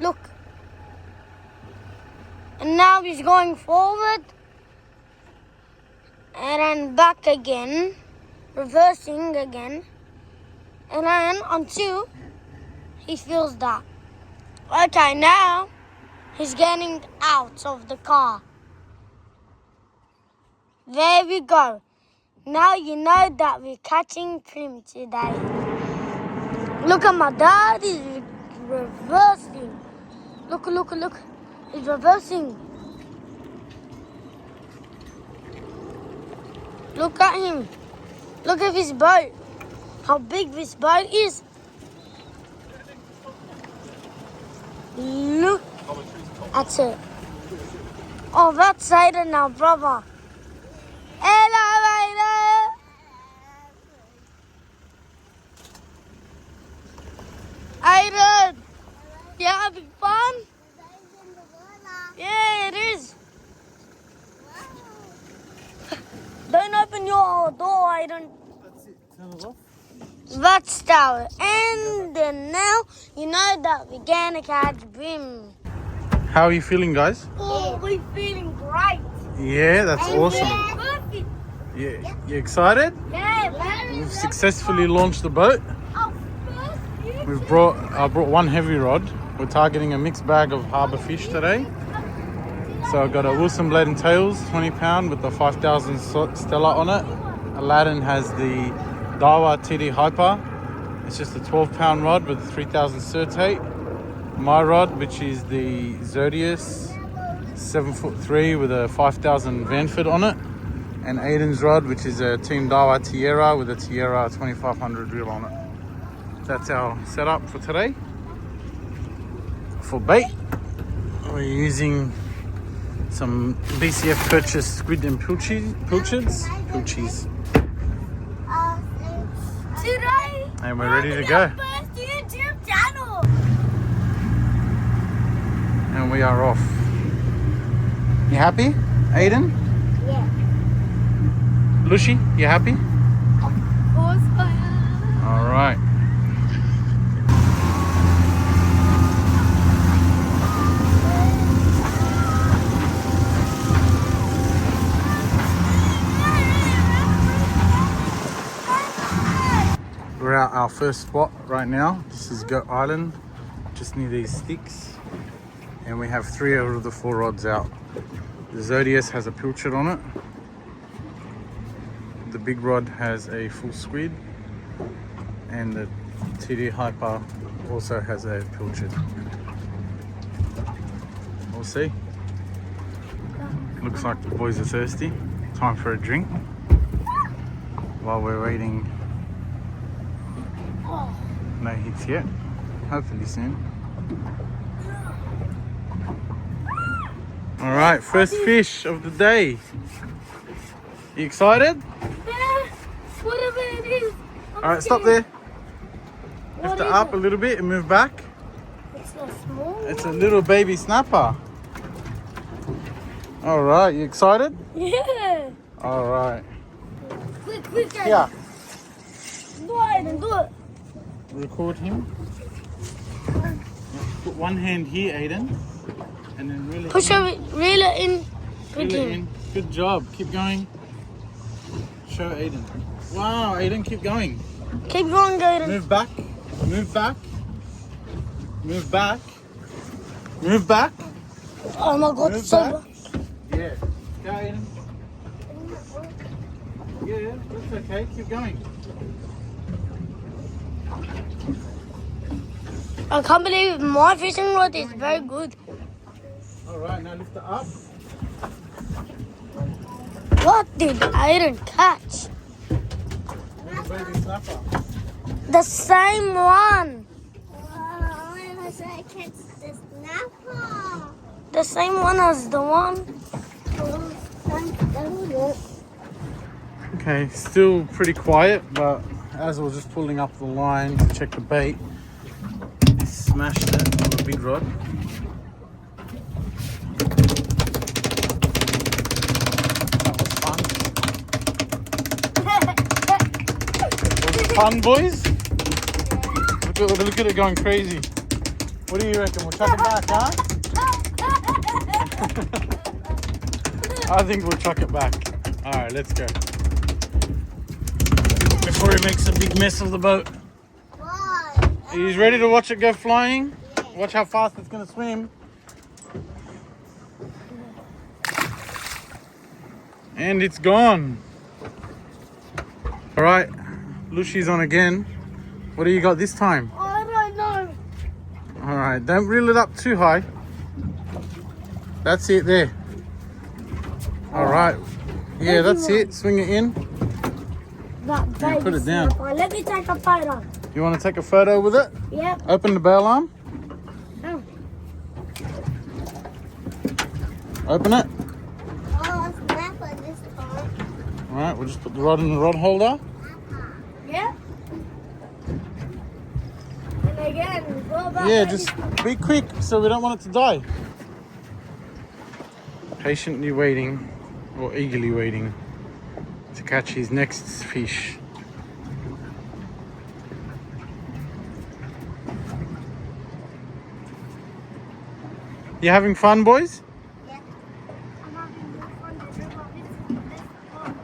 Look. And now he's going forward. And then back again. Reversing again. And then until he feels that. Okay, now he's getting out of the car. There we go. Now you know that we're catching shrimp today. Look at my dad, he's reversing. Look. He's reversing. Look at him. Look at his boat. How big this boat is. Look at it. Oh, that's Aiden now, brother. Hello, Aiden. Aiden, you having fun? Yeah, it is. Don't open your door, Aiden. That's it. Turn it off. That's how. And now you know that we're gonna catch brim. How are you feeling, guys? Oh, we're feeling great. Yeah, that's awesome. Perfect. Yeah, you excited? Yeah, very We've successfully launched the boat. Oh, I brought one heavy rod. We're targeting a mixed bag of harbour fish today. So I've got a Wilson blade and tails, 20 pound with the 5000 Stella on it. Aladdin has the Dawa TD Hyper. It's just a 12 pound rod with a 3000 surtate. My rod, which is the Zodius, 7'3" with a 5000 Vanford on it. And Aiden's rod, which is a Team Dawa Tierra with a Tierra 2500 reel on it. That's our setup for today. For bait, we're using some BCF purchased squid and pilchies. Today, And we're ready to go. first YouTube channel. And we are off. You happy, Aiden? Yeah. Lucy, you happy? Of course I am. All right. We're at our first spot right now. This is Goat Island, just near these sticks. And we have 3 out of the 4 rods out. The Zodius has a pilchard on it. The big rod has a full squid. And the TD Hyper also has a pilchard. We'll see. Looks like the boys are thirsty. Time for a drink. While we're waiting. No hits yet. Hopefully soon. All right, first fish of the day. You excited? Yeah, whatever it is. All right, stop there. Lift it up a little bit and move back. It's so small. It's a little baby snapper. All right, you excited? Yeah. All right. Quick, Aiden. Yeah. Do it and do it. Record him. Put one hand here, Aiden, and then reel it Push in. it, reel it in. Reel it in. Good job. Keep going. Show Aiden. Wow, Aiden, keep going. Keep going, Aiden. Move back. Move back. Move back. Move back. Oh my God, Move it's so back. Yeah. Go, Aiden. Yeah, that's okay. Keep going. I can't believe my fishing rod is very good. All right, now lift it up. What did Aiden catch? Little baby snapper. The same one. The same one as the one. Okay, still pretty quiet, but as I was just pulling up the line to check the bait, he smashed it on the big rod. That was fun. Was it fun, boys? Look at it going crazy. What do you reckon? We'll chuck it back, huh? I think we'll chuck it back. Alright, let's go. Before he makes a big mess of the boat. Are you ready to watch it go flying? Yes. Watch how fast it's going to swim. And it's gone. Alright, Lucy's on again. What do you got this time? I don't know. Alright, don't reel it up too high. That's it there. Alright. Yeah, that's it. Swing it in. That baby put it down. snapper. Let me take a photo. You want to take a photo with it? Yep. Open the bail arm. Oh. Open it. Oh, snapper this time. Alright, we'll just put the rod in the rod holder. Yeah. And again, what about Yeah, baby? just be quick so we don't want it to die. Patiently waiting, or eagerly waiting, to catch his next fish. You having fun, boys? Yeah. I'm having more fun to do this one.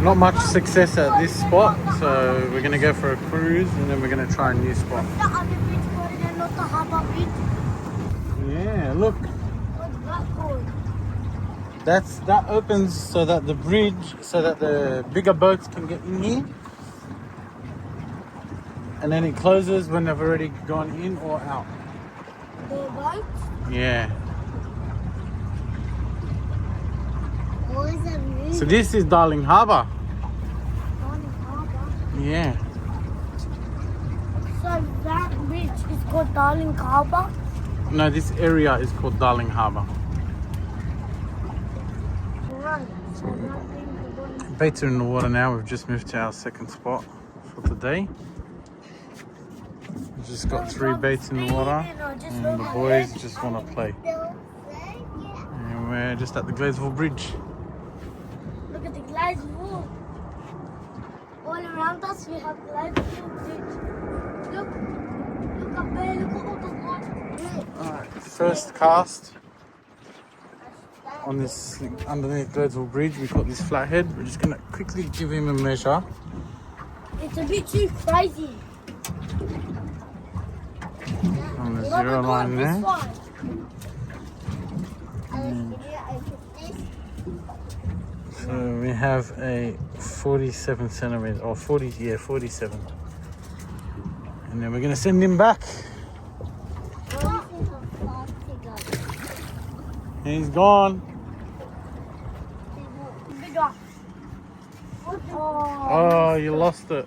Not much success at this spot, so we're going to go for a cruise and then we're going to try a new spot. The other bridge called it, not the harbour bridge. Yeah, look. What's that called? That opens so that the bridge, so that the bigger boats can get in here. And then it closes when they've already gone in or out. The boat? Yeah. What is it? So this is Darling Harbour. Darling Harbour. Yeah. So that bridge is called Darling Harbour? No, this area is called Darling Harbour. Right. So that means we're going Baits are in the water now. We've just moved to our second spot for today. We've just got 3 baits in the water and the boys just want to play. And we're just at the Gladesville Bridge. Look at the Gladesville. All around us we have Gladesville Bridge. Look up there, look at all the water. Alright, first cast on this underneath Gladesville Bridge. We've got this flathead. We're just going to quickly give him a measure. It's a bit too crazy. On the 0 line there. So we have a 47 centimeters, or 47. And then we're going to send him back. He's gone. Bigger. Oh, you lost it.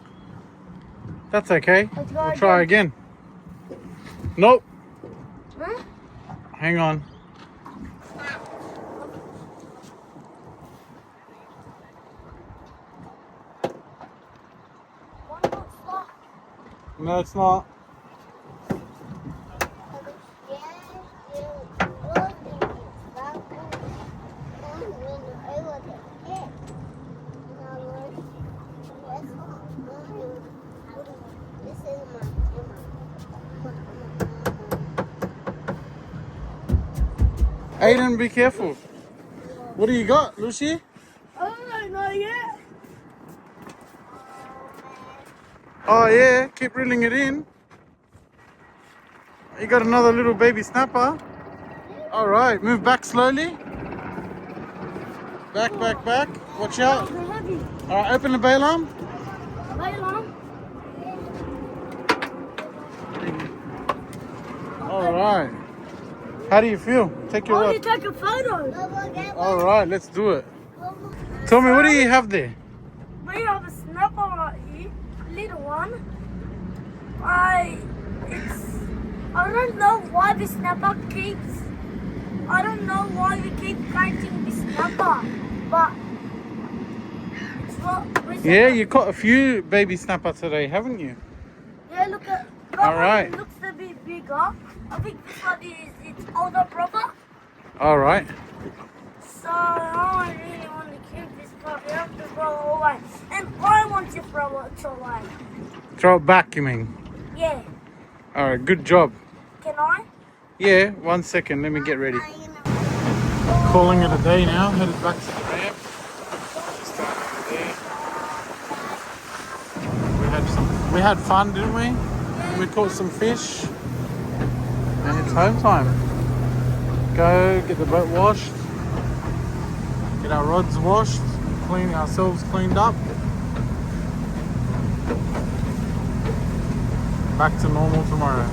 That's okay. Let's go We'll try again. Nope. Huh? Hang on. No, it's not. Aiden, be careful. What do you got, Lucy? I don't know yet. Oh yeah, keep reeling it in. You got another little baby snapper. All right, move back slowly. Back, back, back. Watch out. They're heavy. All right, open the bail arm. Wait long. All right. How do you feel? Take your I rod. want to take a photo. All right, let's do it. Tell me, what do you have there? We have a snapper right here, little one. I don't know why the snapper keeps. I don't know why we keep catching the snapper, but Yeah, you caught a few baby snapper today, haven't you? Yeah, look at. All right. It looks a bit bigger. I think this one is its older brother. All right. So I don't really want to keep this puppy. I have to throw it away. And I want to throw it away. Throw it back, you mean? Yeah. All right, good job. Can I? Yeah, 1 second, let me get ready. Calling it a day now, headed back to the ramp. Just down over there. We had fun, didn't we? We caught some fish. And it's home time. Go get the boat washed. Get our rods washed. Clean ourselves cleaned up. Back to normal tomorrow.